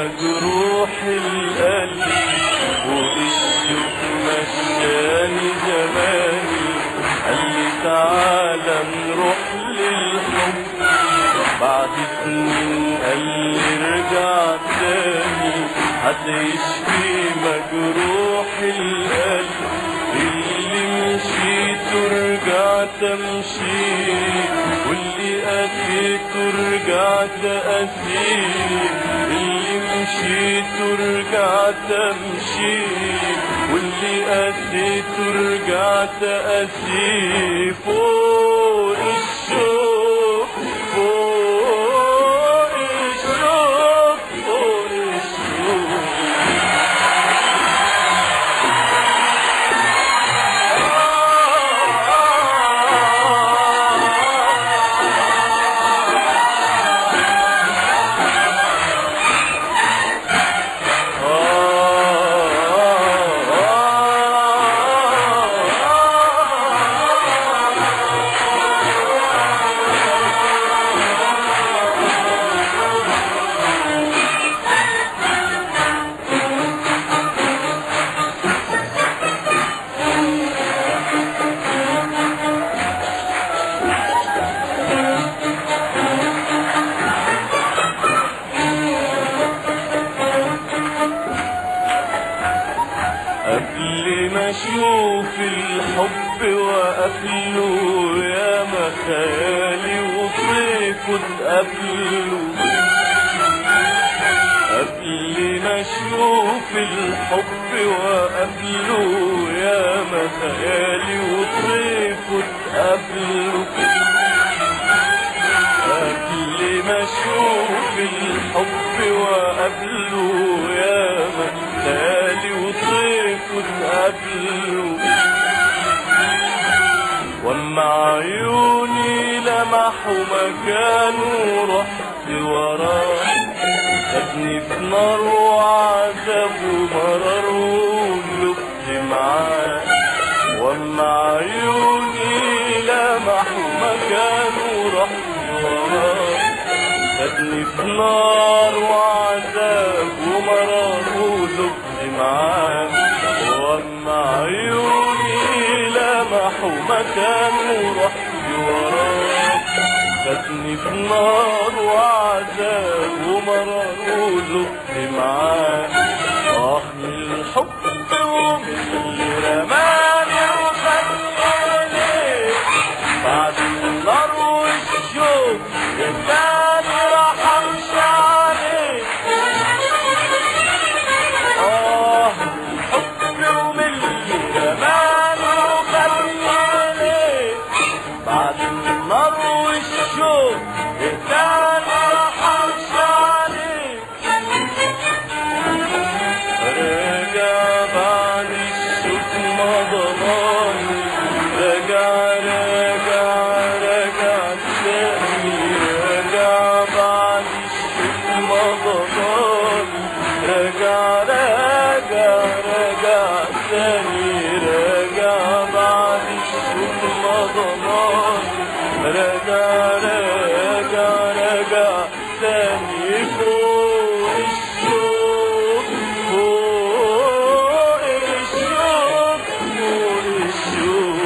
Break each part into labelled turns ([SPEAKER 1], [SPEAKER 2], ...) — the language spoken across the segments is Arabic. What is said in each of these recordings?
[SPEAKER 1] مجروح القلب والشوق مشاني زماني، قال لي تعالى نروح للحب بعد سنين، قال لي ارجع تاني هتشفي مجروح القلب اللي مشيت ورجعت امشي، واللي قسيت ورجعت اسير، اللي مشيت ورجعت امشي، واللي قسيت ورجعت اسير. فوق الشوق فوق الشوق فوق الشوق. قبل ما اشوف الحب وقفله ياما خيالي وطيفه اتقابله، قبل ما اشوف الحب وقفله ياما خيالي وطيفه اتقابله، قبل ما اشوف الحب وقفله ياما خيالي وطيفه اتقابله، واما عيوني لمحوا مكانه رحت وراه، خدني في نار وعذاب ومرار ولقت معاه، واما عيوني لمحوا مكانه رحت وراه، خدني في نار وعذاب ومرار ولقت معاه، واما عيوني لمحوا مكانه رحت وراه، خدني في نار وعذاب ومرار ولقت معاه. من الحب ومن اللي رماني وخلاني بعد النار والشوق التاني راح امشي عليه. من الحب ومن اللي رماني وخلاني بعد النار والشوق التاني راح امشي عليه. رجع بعد الشوق ما ضماني، رجع تاني، رجع بعد الشوق ما ضماني، رجع تاني، رجع بعد الشوق ما ضماني، رجع تاني. فوق الشوق فوق الشوق فوق الشوق.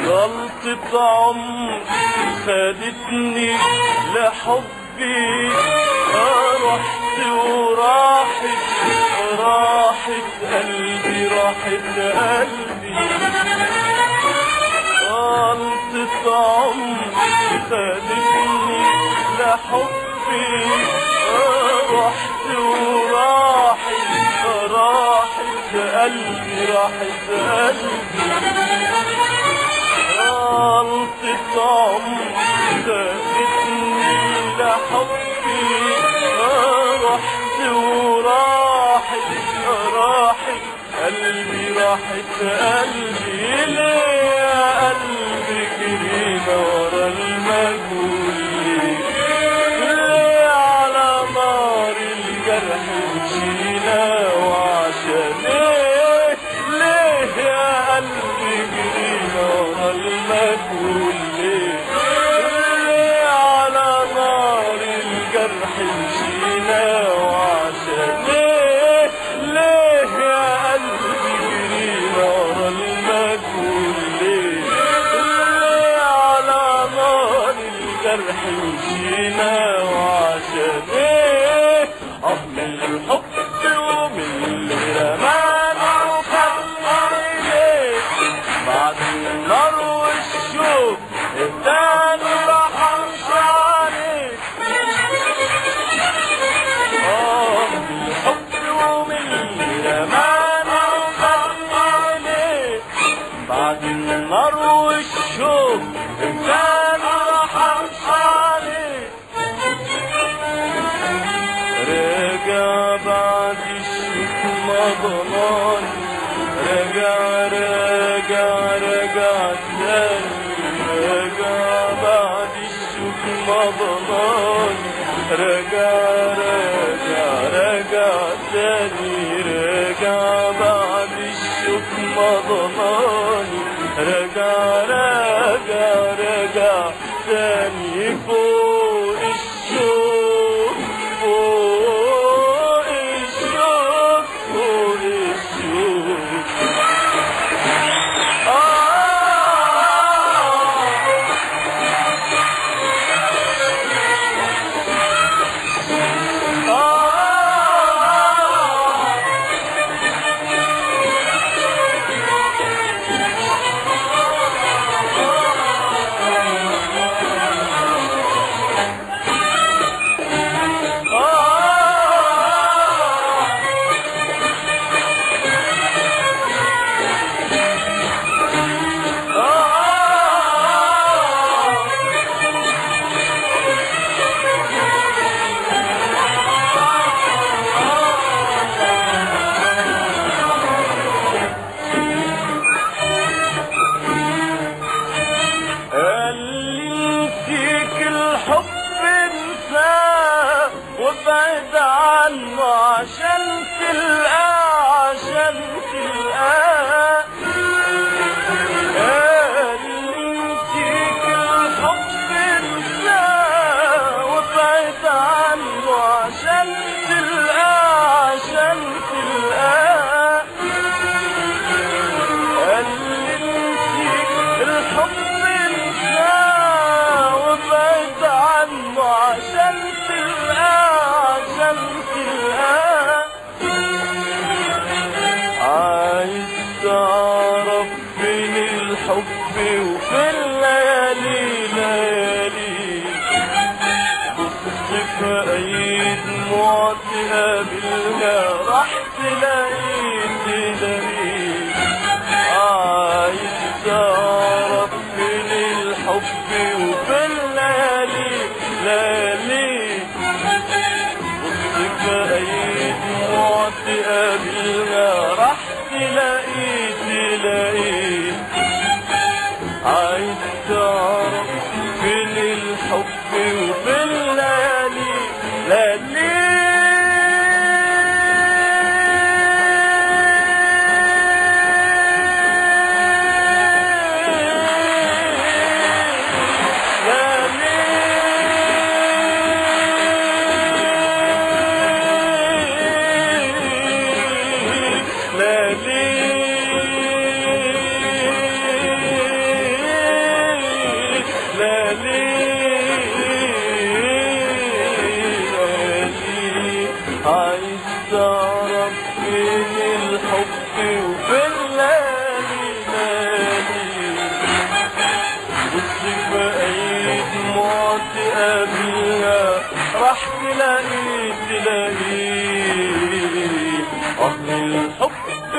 [SPEAKER 1] غلطة عمري خدتني لحبي، رحت وراحت قلبي، راحت قلبي. غلطة عمري خدتني لحبي، رحت وراحت قلبي راحت قلبي غلطة عمري خدتني لحبي رحت وراحت قلبي راحت قلبي ليه يا قلبي جرينا ورا المجهول ليه على نار الجرح مشينا وعشان ليه يا قلبي جرينا ورا المجهول ليه على نار الجرح مشينا وعشان ليه يا قلبي جرينا ورا المجهول ليه على نار الجرح مشينا وعشان من الحب ومن اللي رمانا وخلاني ليه بعد النار والشوق التاني راح امشي عليك من الحب ومن اللي رمانا وخلاني ليه بعد النار والشوق التاني راح امشي عليك رجع بعد الشوق ما ضلاني رجع تاني رجع بعد الشوق ما ضلاني رجع تاني رجع بعد الشوق ما ضلاني رجع تاني فوق الشوق فوق الشوق فوق الشوق وابعد عنه عشان تلقاه ينسيك الحب انساه وابعد عنه عشان تلقاه ينسيك الحب انساه وابعد عنه عشان عايز تعرف فين الحب وفي الليالي بص في ايد معطيها بالها راح تلاقيه عايز تعرف فين الحب وفي الليالي ايد معطيها بالها راح تلاقيه عايز تعرف فين الحب وفي الليالي عايز تعرف فين الحب وفي الليالي بص في ايد معطيها بيها راح تلاقيه الحب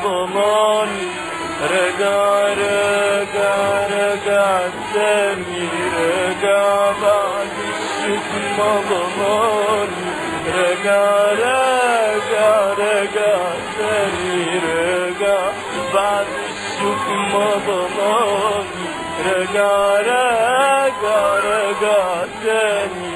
[SPEAKER 1] ضلالي رجع رجع رجع تاني رجع بعد الشوق ما ضلالي رجع رجع رجع تاني رجع بعد الشوق ما ضلالي رجع رجع رجع تاني